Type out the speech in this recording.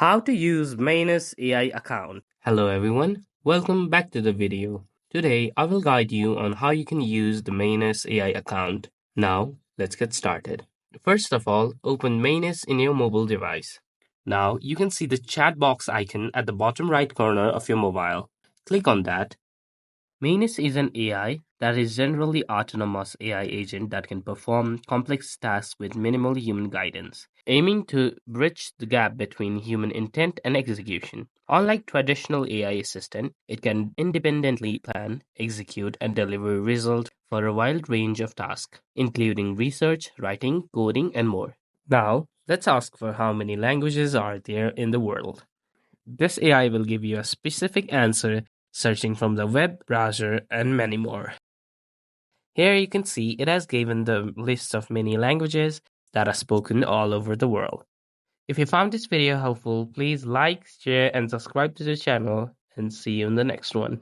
How to use Manus AI account. Hello everyone, welcome back to the video. Today I will guide you on how you can use the Manus AI account. Now let's get started. First of all, open Manus in your mobile device. Now you can see the chat box icon at the bottom right corner of your mobile. Click on that. Manus is an AI that is generally autonomous AI agent that can perform complex tasks with minimal human guidance, aiming to bridge the gap between human intent and execution. Unlike traditional AI assistant, it can independently plan, execute, and deliver results for a wide range of tasks, including research, writing, coding, and more. Now, let's ask for how many languages are there in the world. This AI will give you a specific answer searching from the web browser and many more. Here you can see it has given the list of many languages that are spoken all over the world. If you found this video helpful, please like, share, and subscribe to the channel, and see you in the next one.